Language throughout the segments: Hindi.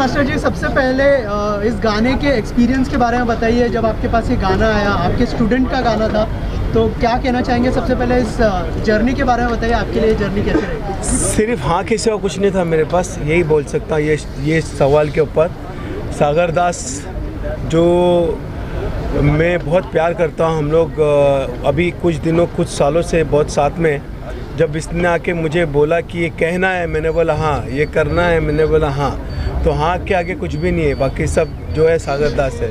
मास्टर जी, सबसे पहले इस गाने के एक्सपीरियंस के बारे में बताइए। जब आपके पास ये गाना आया, आपके स्टूडेंट का गाना था, तो क्या कहना चाहेंगे? सबसे पहले इस जर्नी के बारे में बताइए, आपके लिए जर्नी कैसे रही? सिर्फ हाँ के सिवा कुछ नहीं था मेरे पास, यही बोल सकता हूँ ये सवाल के ऊपर। सागर दास जो मैं बहुत प्यार करता हूँ, हम लोग अभी कुछ सालों से बहुत साथ में। जब इसने आके मुझे बोला कि ये कहना है, मैंने बोला हाँ, ये करना है, मैंने बोला हाँ। तो हाँ के आगे कुछ भी नहीं है, बाकी सब जो है सागर दास है।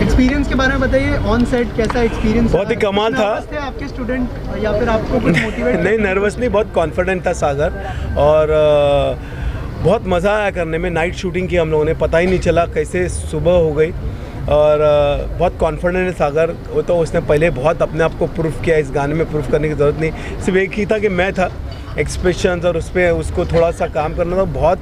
एक्सपीरियंस के बारे में बताइए, ऑन सेट कैसा एक्सपीरियंस? बहुत ही कमाल था। थे आपके स्टूडेंट या फिर आपको कुछ मोटिवेट? नहीं, नर्वस नहीं, बहुत कॉन्फिडेंट था सागर। और बहुत मज़ा आया करने में। नाइट शूटिंग की हम लोगों ने, पता ही नहीं चला कैसे सुबह हो गई। और बहुत कॉन्फिडेंट है सागर। वो तो उसने पहले बहुत अपने आप को प्रूफ किया, इस गाने में प्रूफ करने की ज़रूरत नहीं, सिर्फ एक ही था कि मैं था। एक्सप्रेशंस और उस पर उसको थोड़ा सा काम करना था। बहुत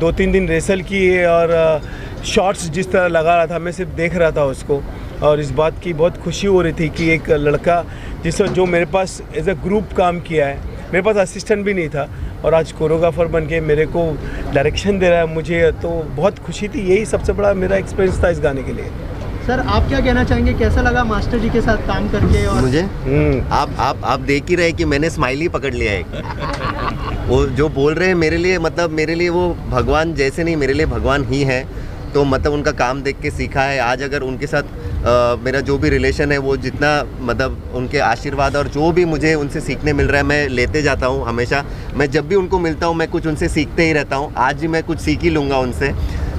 2-3 दिन रेसल किए और शॉट्स जिस तरह लगा रहा था, मैं सिर्फ देख रहा था उसको। और इस बात की बहुत खुशी हो रही थी कि एक लड़का जो मेरे पास एज अ ग्रुप काम किया है, मेरे पास असिस्टेंट भी नहीं था, और आज कोरियोग्राफर बन के मेरे को डायरेक्शन दे रहा है मुझे, तो बहुत खुशी थी। यही सबसे बड़ा मेरा एक्सपीरियंस था इस गाने के लिए। सर, आप क्या कहना चाहेंगे, कैसा लगा मास्टर जी के साथ काम करके? और मुझे आप देख ही रहे कि मैंने स्माइल ही पकड़ लिया है। वो जो बोल रहे हैं मेरे लिए, मतलब मेरे लिए वो भगवान जैसे नहीं, मेरे लिए भगवान ही है। तो मतलब उनका काम देख के सीखा है। आज अगर उनके साथ मेरा जो भी रिलेशन है, वो जितना मतलब उनके आशीर्वाद और जो भी मुझे उनसे सीखने मिल रहा है, मैं लेते जाता हूँ हमेशा। मैं जब भी उनको मिलता हूँ, मैं कुछ उनसे सीखते ही रहता हूँ। आज भी मैं कुछ सीख ही लूँगा उनसे।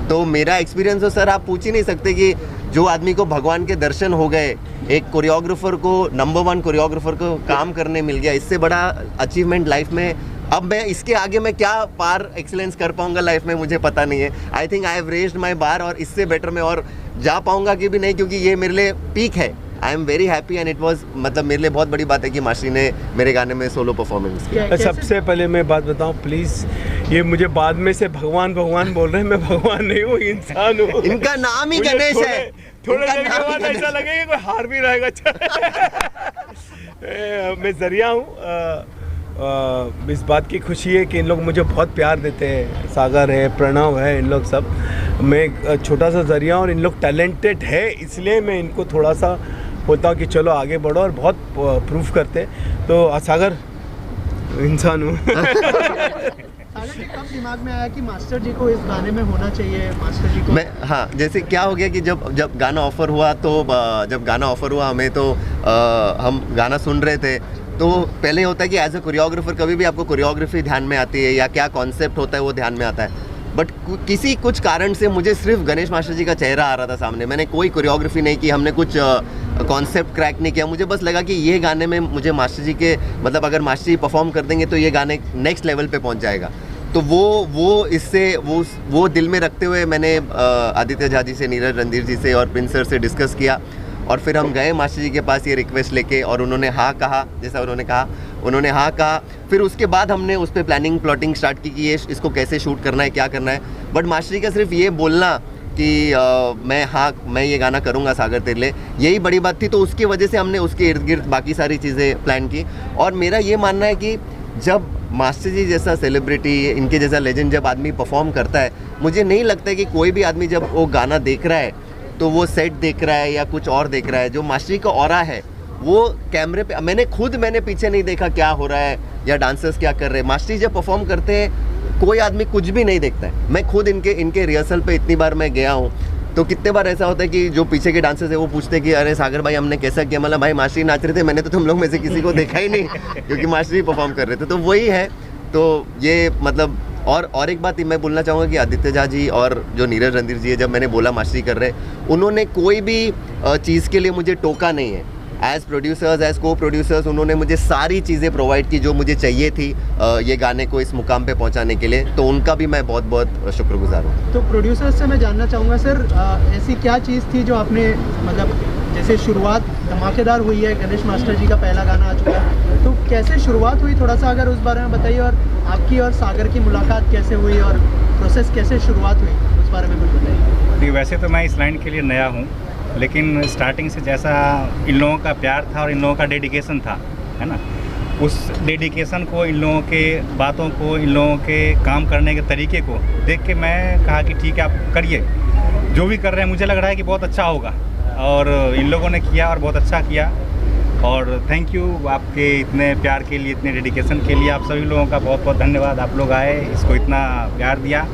तो मेरा एक्सपीरियंस तो सर आप पूछ ही नहीं सकते कि जो आदमी को भगवान के दर्शन हो गए, एक कोरियोग्राफर को, नंबर 1 कोरियोग्राफर को काम करने मिल गया, इससे बड़ा अचीवमेंट लाइफ में अब मैं इसके आगे मैं क्या पार एक्सीलेंस कर पाऊंगा लाइफ में, मुझे पता नहीं है। I think I have raised my bar, और इससे बेटर मैं और जा पाऊंगा कि भी नहीं, क्योंकि ये मेरे लिए पीक है। I am very happy and it was, मतलब मेरे लिए बहुत बड़ी बात है कि मास्टर ने मेरे गाने में सोलो परफॉर्मेंस किया। सबसे पहले मैं बात बताऊं प्लीज़, ये मुझे बाद में से भगवान भगवान बोल रहे हैं, मैं भगवान नहीं हूँ, इंसान हूँ। इनका नाम ही गणेश है। थोड़ा देर के बाद ऐसा लगेगा कोई हार भी रहेगा। मैं जरिया हूँ। इस बात की खुशी है कि इन लोग मुझे बहुत प्यार देते हैं। सागर है, प्रणव है, इन लोग सब। मैं एक छोटा सा जरिया, और इन लोग टैलेंटेड है, इसलिए मैं इनको थोड़ा सा बोलता हूँ कि चलो आगे बढ़ो, और बहुत प्रूफ करते हैं। तो सागर इंसान हूँ। कब दिमाग में आया कि मास्टर जी को इस गाने में होना चाहिए? मास्टर जी को हाँ, जैसे क्या हो गया कि जब गाना ऑफर हुआ, तो जब गाना ऑफर हुआ हमें, तो हम गाना सुन रहे थे। तो पहले होता है कि एज ए कोरियोग्राफर कभी भी आपको कोरियोग्राफी ध्यान में आती है, या क्या कॉन्सेप्ट होता है वो ध्यान में आता है। बट कुछ कारण से मुझे सिर्फ गणेश मास्टर जी का चेहरा आ रहा था सामने। मैंने कोई कोरियोग्राफी नहीं की, हमने कुछ कॉन्सेप्ट क्रैक नहीं किया। मुझे बस लगा कि ये गाने में मुझे मास्टर जी के, मतलब अगर मास्टर जी परफॉर्म कर देंगे तो ये गाने नेक्स्ट लेवल पे पहुंच जाएगा। तो वो दिल में रखते हुए मैंने आदित्य झा जी से, नीरज रणधीर जी से और प्रिंस सर से डिस्कस किया, और फिर हम गए मास्टर जी के पास ये रिक्वेस्ट लेके, और उन्होंने हाँ कहा। जैसा उन्होंने हाँ कहा, फिर उसके बाद हमने उस पर प्लानिंग प्लॉटिंग स्टार्ट की कि इसको कैसे शूट करना है, क्या करना है। बट मास्टर जी का सिर्फ ये बोलना कि मैं ये गाना करूँगा सागर तेरे लिए, यही बड़ी बात थी। तो उसकी वजह से हमने उसके इर्द गिर्द बाकी सारी चीज़ें प्लान की। और मेरा ये मानना है कि जब मास्टर जी जैसा सेलिब्रिटी, इनके जैसा लेजेंड जब आदमी परफॉर्म करता है, मुझे नहीं लगता है कि कोई भी आदमी जब वो गाना देख रहा है तो वो सेट देख रहा है या कुछ और देख रहा है। जो मास्टर जी का ऑरा है वो कैमरे पे, मैंने पीछे नहीं देखा क्या हो रहा है या डांसर्स क्या कर रहे हैं। मास्टर जी जब परफॉर्म करते हैं कोई आदमी कुछ भी नहीं देखता है। मैं खुद इनके रिहर्सल पे इतनी बार मैं गया हूँ, तो कितने बार ऐसा होता है कि जो पीछे के डांसर्स है वो पूछते हैं कि अरे सागर भाई हमने कैसा किया, मतलब भाई मास्टर जी नाच रहे थे, मैंने तो तुम लोग में से किसी को देखा ही नहीं, क्योंकि मास्टर जी परफॉर्म कर रहे थे। तो वही है। तो ये मतलब और एक बात मैं बोलना चाहूँगा कि आदित्य झा जी और जो नीरज रणधीर जी है, जब मैंने बोला मास्टर जी कर रहे, उन्होंने कोई भी चीज़ के लिए मुझे टोका नहीं है। एज प्रोड्यूसर्स, एज को प्रोड्यूसर्स, उन्होंने मुझे सारी चीज़ें प्रोवाइड की जो मुझे चाहिए थी ये गाने को इस मुकाम पे पहुंचाने के लिए। तो उनका भी मैं बहुत बहुत शुक्रगुजार हूँ। तो प्रोड्यूसर्स से मैं जानना चाहूँगा सर, ऐसी क्या चीज़ थी जो आपने, मतलब जैसे शुरुआत धमाकेदार हुई है, गणेश मास्टर जी का पहला गाना आ चुका है, तो कैसे शुरुआत हुई, थोड़ा सा अगर उस बारे में बताइए। और आपकी और सागर की मुलाकात कैसे हुई, और प्रोसेस कैसे शुरुआत हुई, उस बारे में कुछ बताइए। वैसे तो मैं इस लाइन के लिए नया हूँ, लेकिन स्टार्टिंग से जैसा इन लोगों का प्यार था और इन लोगों का डेडिकेशन था, है ना, उस डेडिकेशन को, इन लोगों के बातों को, इन लोगों के काम करने के तरीके को देख के मैं कहा कि ठीक है आप करिए, जो भी कर रहे हैं मुझे लग रहा है कि बहुत अच्छा होगा। और इन लोगों ने किया और बहुत अच्छा किया। और थैंक यू आपके इतने प्यार के लिए, इतने डेडिकेशन के लिए। आप सभी लोगों का बहुत बहुत धन्यवाद। आप लोग आए, इसको इतना प्यार दिया,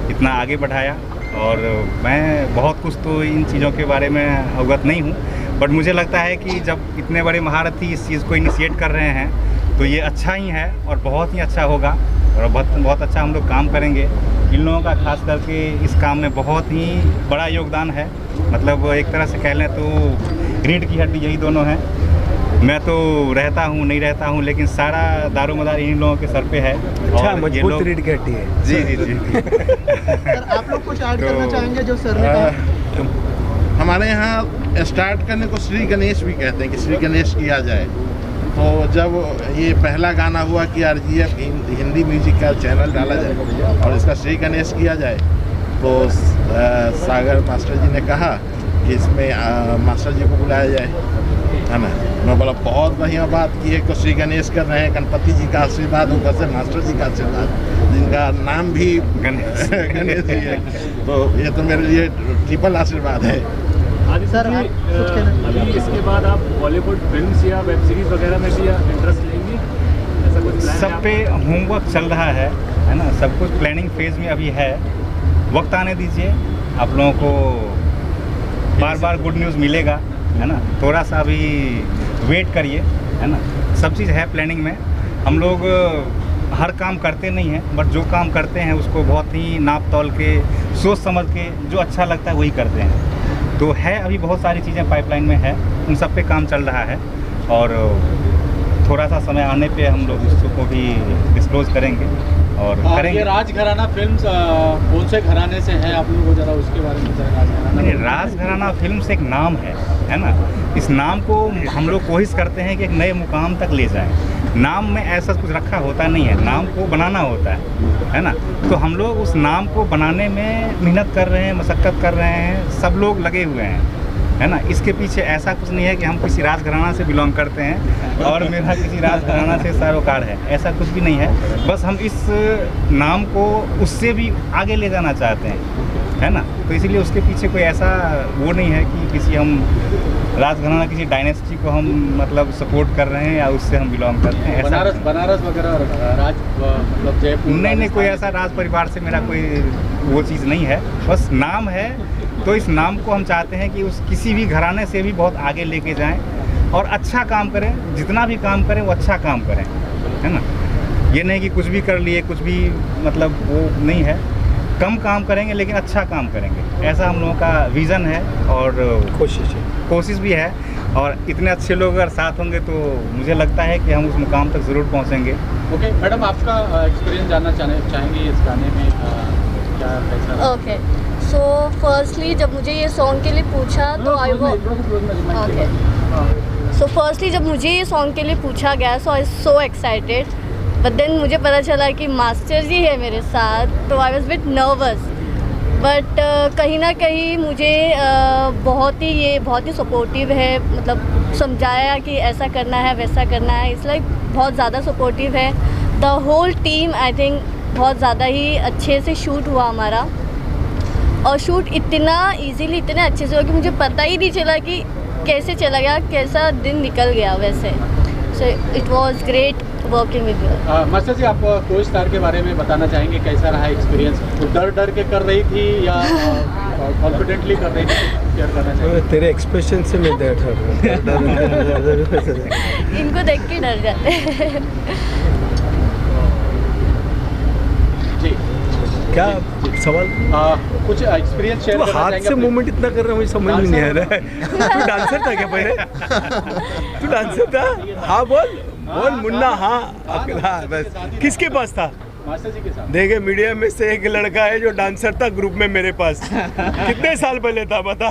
इतना आगे बढ़ाया। और मैं बहुत कुछ तो इन चीज़ों के बारे में अवगत नहीं हूँ, बट मुझे लगता है कि जब इतने बड़े महारथी इस चीज़ को इनिशिएट कर रहे हैं तो ये अच्छा ही है और बहुत ही अच्छा होगा और बहुत अच्छा हम लोग काम करेंगे। इन लोगों का खास करके इस काम में बहुत ही बड़ा योगदान है। मतलब एक तरह से कह लें तो रीढ़ की हड्डी यही दोनों हैं। मैं तो रहता हूँ नहीं रहता हूँ, लेकिन सारा दारोमदार इन लोगों के सर पे है। अच्छा, और ये मजबूत लोग रीढ़ की हड्डी है। जी जी जी सर आप लोग कुछ ऐड करना चाहेंगे जो सर ने कहा? हमारे यहाँ स्टार्ट करने को श्री गणेश भी कहते हैं कि श्री गणेश किया जाए। तो जब ये पहला गाना हुआ कि RGF हिंदी म्यूजिक का चैनल डाला जाए और इसका श्री गणेश किया जाए, तो सागर मास्टर जी ने कहा कि इसमें मास्टर जी को बुलाया जाए, है ना। मैं बोला बहुत बढ़िया बात की है, को श्री गणेश कर रहे हैं, गणपति जी का आशीर्वाद, ऊपर से मास्टर जी का आशीर्वाद, जिनका नाम भी गणेश गणेश जी है। तो ये तो मेरे लिए ट्रिपल आशीर्वाद है। सर आप कुछ कहना? अभी इसके बाद आप बॉलीवुड फिल्म्स या वेब सीरीज वगैरह में भी इंटरेस्ट लेंगे, ऐसा कुछ प्लान है सब पे होमवर्क चल रहा है ना। सब कुछ प्लानिंग फेज में अभी है। वक्त आने दीजिए, आप लोगों को बार बार गुड न्यूज़ मिलेगा, है ना। थोड़ा सा अभी वेट करिए, है ना। सब चीज़ है प्लानिंग में। हम लोग हर काम करते नहीं हैं, बट जो काम करते हैं उसको बहुत ही नाप तौल के, सोच समझ के, जो अच्छा लगता है वही करते हैं। तो है अभी बहुत सारी चीज़ें पाइपलाइन में है, उन सब पे काम चल रहा है। और थोड़ा सा समय आने पे हम लोग उसको भी डिस्क्लोज करेंगे और करेंगे। ये राजघराना फिल्म्स कौन से घराने से है, आप लोगों को जरा उसके बारे में बताएं। नहीं, राजघराना फिल्म्स एक नाम है ना। इस नाम को हम लोग कोशिश करते हैं कि एक नए मुकाम तक ले जाएं। नाम में ऐसा कुछ रखा होता नहीं है, नाम को बनाना होता है ना। तो हम लोग उस नाम को बनाने में मेहनत कर रहे हैं, मशक्क़त कर रहे हैं, सब लोग लगे हुए हैं, है ना। इसके पीछे ऐसा कुछ नहीं है कि हम किसी राजघराना से बिलोंग करते हैं और मेरा किसी राजघराना से सरोकार है, ऐसा कुछ भी नहीं है। बस हम इस नाम को उससे भी आगे ले जाना चाहते हैं, है ना। तो इसीलिए उसके पीछे कोई ऐसा वो नहीं है कि किसी हम राजघराना, किसी डायनेस्टी को हम मतलब सपोर्ट कर रहे हैं या उससे हम बिलोंग करते हैं। बनारस वगैरह राज मतलब जयपुर? नहीं, कोई ऐसा राज परिवार से मेरा कोई वो चीज़ नहीं है। बस नाम है, तो इस नाम को हम चाहते हैं कि उस किसी भी घराने से भी बहुत आगे लेके जाएं और अच्छा काम करें। जितना भी काम करें वो अच्छा काम करें, है ना। ये नहीं कि कुछ भी कर लिए, कुछ भी मतलब वो नहीं है। कम काम करेंगे लेकिन अच्छा काम करेंगे, ऐसा हम लोगों का विज़न है और कोशिश भी है। और इतने अच्छे लोग अगर साथ होंगे तो मुझे लगता है कि हम उस मुकाम तक ज़रूर पहुंचेंगे। ओके मैडम, आपका एक्सपीरियंस जानना चाहेंगे इस गाने में, क्या कैसा? ओके, सो फर्स्टली जब मुझे ये सॉन्ग के लिए पूछा तो फर्स्टली जब मुझे ये सॉन्ग के लिए पूछा गया, सो आई सो एक्साइटेड। बट देन मुझे पता चला कि मास्टर जी है मेरे साथ, तो I was bit nervous. But कहीं ना कहीं मुझे बहुत ही सपोर्टिव है, मतलब समझाया कि ऐसा करना है, वैसा करना है। इट्स लाइक बहुत ज़्यादा सपोर्टिव है। The whole team I think बहुत ज़्यादा ही अच्छे से शूट हुआ हमारा, और शूट इतना इजीली, इतने अच्छे से हुआ कि मुझे पता ही नहीं चला कि कैसे चला गया, कैसा दिन निकल गया वैसे। So it was great working with you. Master ji, आप को स्टार के बारे में बताना चाहेंगे, कैसा रहा एक्सपीरियंस? तो डर के कर रही थी या कॉन्फिडेंटली कर रही थी? शेयर करना चाहिए। तेरे एक्सप्रेशन से मैं डर इनको देख के डर जाते हैं। जी, क्या सवाल? कुछ एक्सपीरियंस शेयर तू करना हाथ चाहेंगे से अपने? मूवमेंट इतना कर रहा है, मुझे समझ में नहीं आ रहा है। तू डांसर था क्या पहले? तू डांसर था? हाँ बोल मुन्ना। हाँ बस। किसके पास था? मास्टर जी के साथ। देखे, मीडिया में से एक लड़का है जो डांसर था ग्रुप में मेरे पास। कितने साल पहले था बता?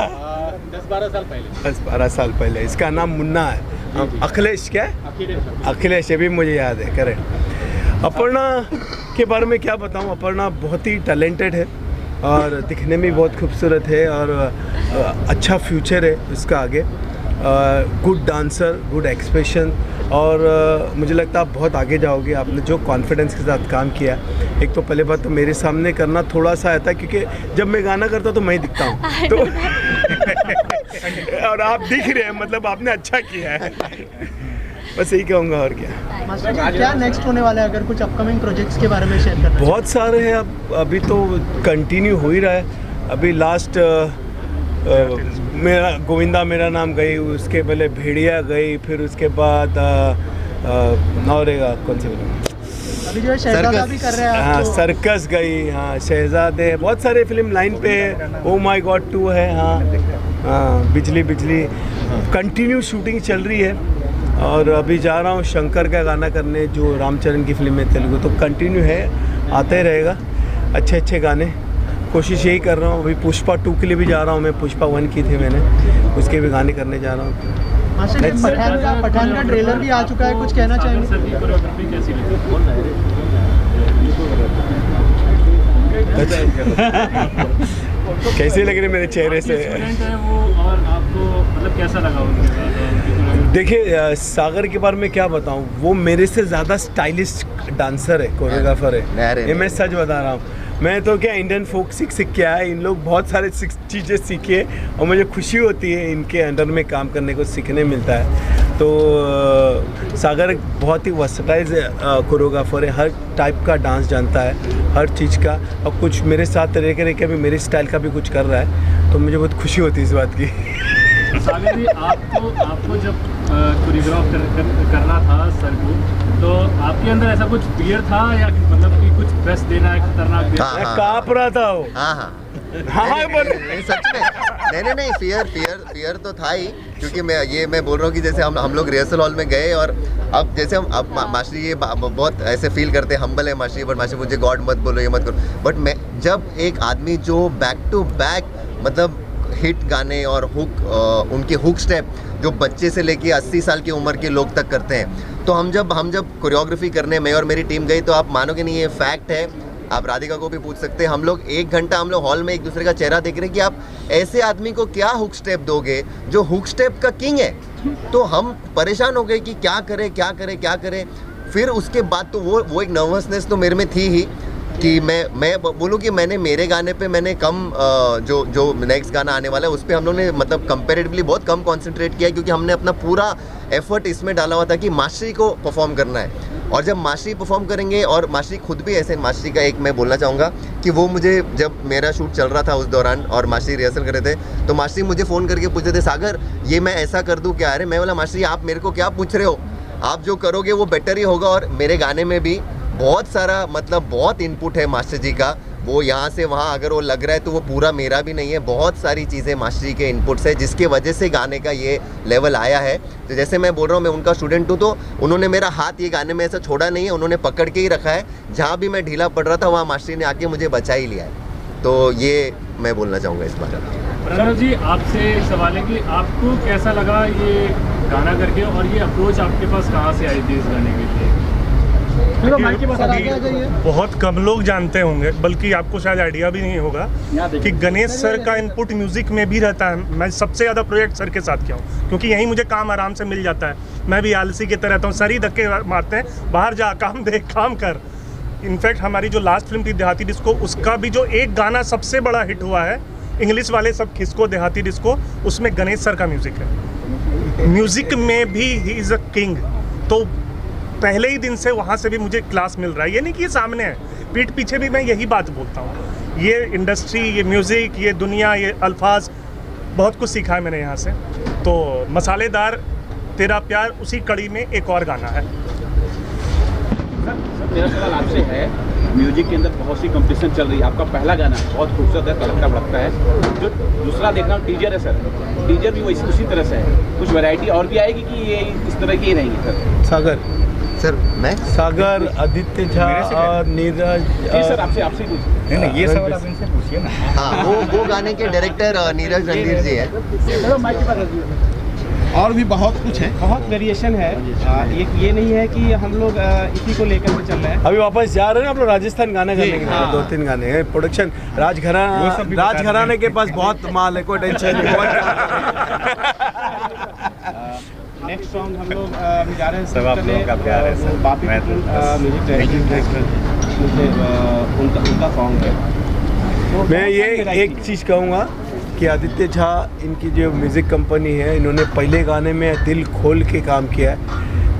10-12 साल पहले। 10-12 साल पहले। इसका नाम मुन्ना है। अखिलेश क्या? अखिलेश, ये भी मुझे याद है, करेक्ट। अपर्णा के बारे में क्या बताऊं? अपर्णा बहुत ही टैलेंटेड है और दिखने में बहुत खूबसूरत है और अच्छा फ्यूचर है उसका आगे। गुड डांसर, गुड एक्सप्रेशन, और मुझे लगता है आप बहुत आगे जाओगे। आपने जो कॉन्फिडेंस के साथ काम किया, एक तो पहले बात तो मेरे सामने करना थोड़ा सा आता है, क्योंकि जब मैं गाना करता हूँ तो मैं दिखता हूँ तो और आप दिख रहे हैं, मतलब आपने अच्छा किया है, बस यही कहूँगा और क्या। मास्टर जी, क्या नेक्स्ट होने वाला है, अगर कुछ अपकमिंग प्रोजेक्ट्स के बारे में शेयर करना? बहुत सारे हैं, अभी तो कंटिन्यू हो ही रहा है। अभी लास्ट मेरा गोविंदा मेरा नाम गई, उसके पहले भेड़िया गई, फिर उसके बाद और कौन सी फिल्म, अभी जो है शहजादा भी कर रहे हैं आप, हाँ तो सर्कस गई, हाँ शहजादे, बहुत सारे फिल्म लाइन पे है। ओ माय गॉड 2 है, हाँ बिजली बिजली, कंटिन्यू शूटिंग चल रही है। और अभी जा रहा हूँ शंकर का गाना करने, जो रामचरण की फिल्म है तेलुगु, तो कंटिन्यू है, आता ही रहेगा अच्छे अच्छे गाने। कोशिश यही कर रहा हूँ। अभी पुष्पा 2 के लिए भी जा रहा हूँ मैं, पुष्पा 1 की थी मैंने, उसके भी गाने करने जा रहा हूँ। मास्टर जी, पठान का ट्रेलर भी आ चुका है, कुछ कहना चाहेंगे? कैसे लग रहे मेरे चेहरे से? और आपको मतलब कैसा लगा उनके? देखिए सागर के बारे में क्या बताऊँ, वो मेरे से ज़्यादा स्टाइलिश डांसर है, कोरियोग्राफर है, ये मैं सच बता रहा हूँ। मैं तो क्या इंडियन फोक सीख के आया, इन लोग बहुत सारे चीज़ें सीखे और मुझे खुशी होती है इनके अंडर में काम करने को सीखने मिलता है। तो सागर बहुत ही वर्सटाइल कोरियोग्राफर है, हर टाइप का डांस जानता है, हर चीज़ का, और कुछ मेरे साथ रह के अभी मेरे स्टाइल का भी कुछ कर रहा है, तो मुझे बहुत खुशी होती है इस बात की। सागर जी, आपको जब कोरियोग्राफ करना था सर को, तो आपके अंदर ऐसा कुछ फियर था, या मतलब कि कुछ बेस्ट देना है, खतरनाक देना? काँप रहा था वो। हाँ सच में, नहीं फियर तो था ही, क्योंकि मैं बोल रहा हूँ कि जैसे हम लोग रिहर्सल हॉल में गए, और अब जैसे अब मास्टर ये बहुत ऐसे फील करते हैं, हम्बल है मास्टर, बट मास्टर मुझे गॉड मत बोलो, ये मत करो, बट मैं जब एक आदमी जो बैक टू बैक मतलब हिट गाने और हुक, उनके हुक स्टेप जो बच्चे से लेके 80 साल की उम्र के लोग तक करते हैं, तो हम जब कोरियोग्राफी करने, मैं और मेरी टीम गई, तो आप मानोगे नहीं, ये फैक्ट है, आप राधिका को भी पूछ सकते हैं, हम लोग 1 घंटा हम लोग हॉल में एक दूसरे का चेहरा देख रहे हैं कि आप ऐसे आदमी को क्या हुक स्टेप दोगे जो हुक स्टेप का किंग है। तो हम परेशान हो गए कि क्या करें। फिर उसके बाद तो वो एक नर्वसनेस तो मेरे में थी ही, कि मैं बोलूँ कि मैंने मेरे गाने पे मैंने कम जो नेक्स्ट गाना आने वाला है उस पर हम लोग ने मतलब कंपेरेटिवली बहुत कम कंसंट्रेट किया, क्योंकि हमने अपना पूरा एफर्ट इसमें डाला हुआ था कि मास्टरी को परफॉर्म करना है। और जब मास्टरी परफॉर्म करेंगे, और मास्टरी खुद भी ऐसे, मास्टरी का एक मैं बोलना चाहूँगा कि वो मुझे, जब मेरा शूट चल रहा था उस दौरान और मास्टरी रिहर्सल कर रहे थे, तो मास्टरी मुझे फ़ोन करके पूछ रहे थे, सागर ये मैं ऐसा कर दूँ क्या? अरे मैं बोला मास्टरी आप मेरे को क्या पूछ रहे हो, आप जो करोगे वो बेटर ही होगा। और मेरे गाने में भी बहुत सारा मतलब बहुत इनपुट है मास्टर जी का, वो यहाँ से वहाँ अगर वो लग रहा है तो वो पूरा मेरा भी नहीं है, बहुत सारी चीज़ें मास्टर जी के इनपुट्स है, जिसके वजह से गाने का ये लेवल आया है। तो जैसे मैं बोल रहा हूँ, मैं उनका स्टूडेंट हूँ, तो उन्होंने मेरा हाथ ये गाने में ऐसा छोड़ा नहीं है, उन्होंने पकड़ के ही रखा है, जहाँ भी मैं ढीला पड़ रहा था वहाँ मास्टर जी ने आके मुझे बचा ही लिया है। तो ये मैं बोलना चाहूँगा इस बारे में। प्रणव जी, आपसे सवाल है कि आपको कैसा लगा ये गाना करके, और ये अप्रोच आपके पास कहाँ से आई थी इस गाने के लिए? बहुत कम लोग जानते होंगे, बल्कि आपको शायद आइडिया भी नहीं होगा कि गणेश सर का इनपुट म्यूजिक में भी रहता है। मैं सबसे ज़्यादा प्रोजेक्ट सर के साथ किया हूँ, क्योंकि यहीं मुझे काम आराम से मिल जाता है। मैं भी आलसी की तरह रहता हूँ, सर ही धक्के मारते हैं, बाहर जा काम देख काम कर। इनफैक्ट हमारी जो लास्ट फिल्म थी देहाती डिस्को, उसका भी जो एक गाना सबसे बड़ा हिट हुआ है, इंग्लिश वाले सब खिसको देहाती डिस्को, उसमें गणेश सर का म्यूजिक है। म्यूजिक में भी ही इज़ अ किंग। तो पहले ही दिन से वहाँ से भी मुझे क्लास मिल रहा है, ये नहीं कि ये सामने है, पीठ पीछे भी मैं यही बात बोलता हूँ। ये इंडस्ट्री, ये म्यूज़िक, ये दुनिया, ये अल्फाज, बहुत कुछ सीखा है मैंने यहाँ से। तो मसालेदार तेरा प्यार उसी कड़ी में एक और गाना है। सर मेरा सवाल आपसे है, म्यूजिक के अंदर बहुत सी कंपटीशन चल रही है, आपका पहला गाना बहुत खूबसूरत है, तड़कता भड़कता है, जो दूसरा देख रहा हूँ टीजर है सर, टीजर भी वैसे उसी तरह से है, कुछ वैरायटी और भी आएगी कि ये इस तरह की ही रहेंगी सर? सागर मैं सागर, आदित्य झा और नीरज जी सर, आपसे ही पूछिए। नहीं ये सवाल आप इनसे पूछिए ना। हाँ, वो गाने के डायरेक्टर नीरज रणधीर जी है। और भी बहुत कुछ है, बहुत वेरिएशन है। ये नहीं है कि हम लोग इसी को लेकर के चल रहे हैं। अभी वापस जा रहे हैं आप लोग राजस्थान गाना करने के लिए। 2-3 गाने हैं प्रोडक्शन, राजघराने के पास बहुत माल है, कोई टेंशन नहीं। नेक्स्ट सॉन्ग हम लोग अभी जा रहे हैं सब आप लोगों का प्यार है सर। बापी मैं तो म्यूजिक डायरेक्टर उनका सॉन्ग है। तो मैं ये बहुत सारी एक चीज़ कहूँगा कि आदित्य झा इनकी जो म्यूज़िक कंपनी है, इन्होंने पहले गाने में दिल खोल के काम किया है।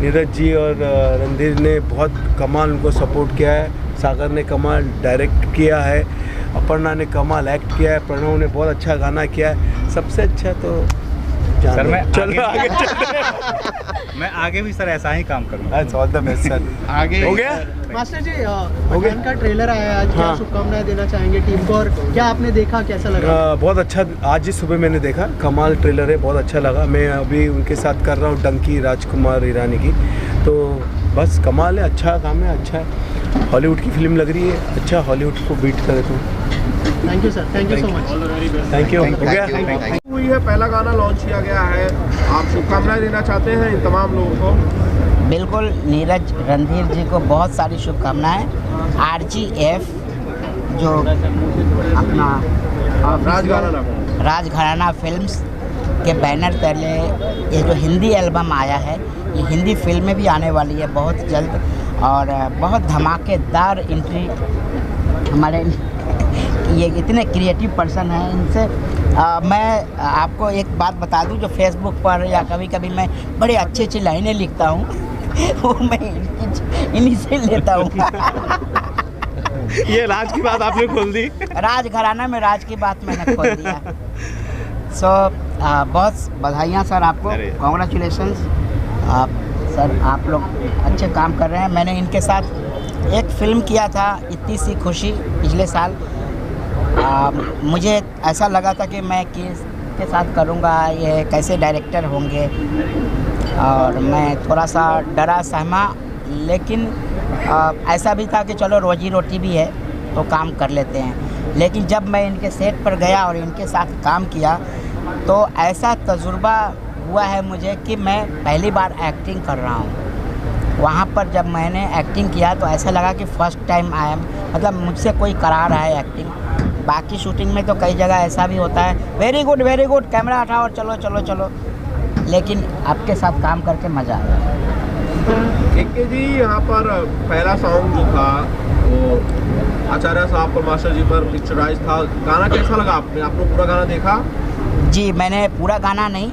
नीरज जी और रणधीर ने बहुत कमाल उनको सपोर्ट किया है, सागर ने कमाल डायरेक्ट किया है, अपर्णा ने कमाल एक्ट किया है, प्रणव ने बहुत अच्छा गाना किया है। सबसे अच्छा तो सर मैं चलो आगे आगे मैं आगे भी सर ऐसा ही काम करूँगा। All the best sir. आगे हो गया? मास्टर जी पठान का ट्रेलर आया है आज, क्या हाँ। शुभकामनाएं देना चाहेंगे टीम को और क्या आपने देखा, कैसा लगा? बहुत अच्छा, आज ही सुबह मैंने देखा, कमाल ट्रेलर है, बहुत अच्छा लगा। मैं अभी उनके साथ कर रहा हूँ डंकी राजकुमार ईरानी की, तो बस कमाल है, अच्छा काम है, अच्छा है। हॉलीवुड की फिल्म लग रही है, अच्छा हॉलीवुड को बीट करे तो। Thank you sir, thank you so much. All the very best. Thank you. हो गया? हुई है, पहला गाना लॉन्च किया गया है, आप शुभकामनाएं देना चाहते हैं इन तमाम लोगों को? बिल्कुल, नीरज रणधीर जी को बहुत सारी शुभकामनाएं। RGF जो अपना राजघराना फिल्म्स के बैनर तले ये जो हिंदी एल्बम आया है, ये हिंदी फिल्म में भी आने वाली है बहुत जल्द, और बहुत धमाकेदार एंट्री हमारे ये इतने क्रिएटिव पर्सन हैं। इनसे मैं आपको एक बात बता दूं, जो फेसबुक पर या कभी कभी मैं बड़े अच्छी अच्छी लाइनें लिखता हूं वो मैं इन्हीं से लेता हूं। ये राज की बात आपने खोल दी। राज घराना में राज की बात मैंने खोल दिया। सो बहुत बधाइयाँ सर आपको, कॉन्ग्रेचुलेशंस सर, आप लोग अच्छे काम कर रहे हैं। मैंने इनके साथ एक फ़िल्म किया था, इतनी सी खुशी, पिछले साल। मुझे ऐसा लगा था कि मैं किसके साथ करूँगा, ये कैसे डायरेक्टर होंगे, और मैं थोड़ा सा डरा सहमा, लेकिन ऐसा भी था कि चलो रोजी रोटी भी है तो काम कर लेते हैं। लेकिन जब मैं इनके सेट पर गया और इनके साथ काम किया तो ऐसा तजुर्बा हुआ है मुझे कि मैं पहली बार एक्टिंग कर रहा हूँ। वहाँ पर जब मैंने एक्टिंग किया तो ऐसा लगा कि फ़र्स्ट टाइम आई एम, मतलब मुझसे कोई करा रहा है एक्टिंग। बाकी शूटिंग में तो कई जगह ऐसा भी होता है, वेरी गुड कैमरा हटाओ और चलो चलो चलो, लेकिन आपके साथ काम करके मज़ा आया। के जी यहाँ पर पहला सॉन्ग जो था वो आचार्य साहब और मास्टर जी पर पिक्चराइज था, गाना कैसा लगा आपने पूरा गाना देखा? जी, मैंने पूरा गाना नहीं,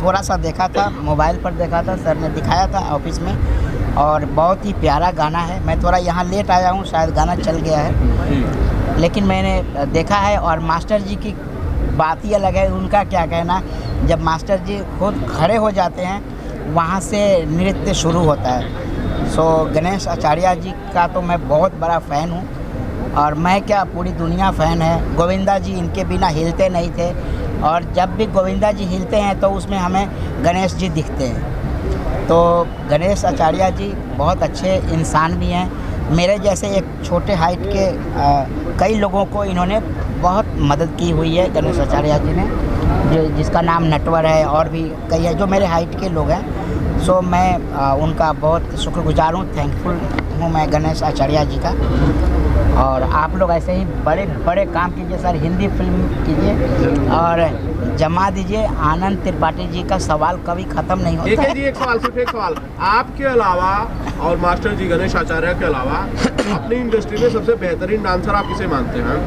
थोड़ा सा देखा था, मोबाइल पर देखा था, सर ने दिखाया था ऑफिस में, और बहुत ही प्यारा गाना है। मैं थोड़ा यहाँ लेट आया हूँ, शायद गाना चल गया है, लेकिन मैंने देखा है। और मास्टर जी की बात ही अलग है, उनका क्या कहना, जब मास्टर जी खुद खड़े हो जाते हैं वहाँ से नृत्य शुरू होता है। सो गणेश आचार्य जी का तो मैं बहुत बड़ा फ़ैन हूँ, और मैं क्या पूरी दुनिया फ़ैन है। गोविंदा जी इनके बिना हिलते नहीं थे, और जब भी गोविंदा जी हिलते हैं तो उसमें हमें गणेश जी दिखते हैं। तो गणेश आचार्य जी बहुत अच्छे इंसान भी हैं। मेरे जैसे एक छोटे हाइट के कई लोगों को इन्होंने बहुत मदद की हुई है, गणेश आचार्य जी ने, जिसका नाम नटवर है, और भी कई है जो मेरे हाइट के लोग हैं। सो मैं उनका बहुत शुक्रगुजार हूँ, थैंकफुल हूँ मैं गणेश आचार्य जी का। और आप लोग ऐसे ही बड़े बड़े काम कीजिए सर, हिंदी फिल्म कीजिए और जमा दीजिए। आनंद त्रिपाठी जी का सवाल कभी ख़त्म नहीं होता है। जी एक सवाल, सिर्फ एक सवाल, आपके अलावा और मास्टर जी गणेश आचार्य के अलावा अपनी इंडस्ट्री में सबसे बेहतरीन डांसर आप किसे मानते हैं?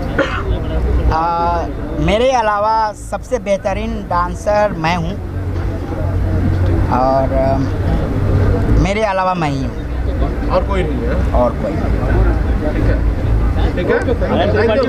मेरे अलावा सबसे बेहतरीन डांसर मैं हूँ, और मेरे अलावा मैं ही हूँ, और कोई नहीं है? और कोई नहीं। ठीक है, थैंक यू।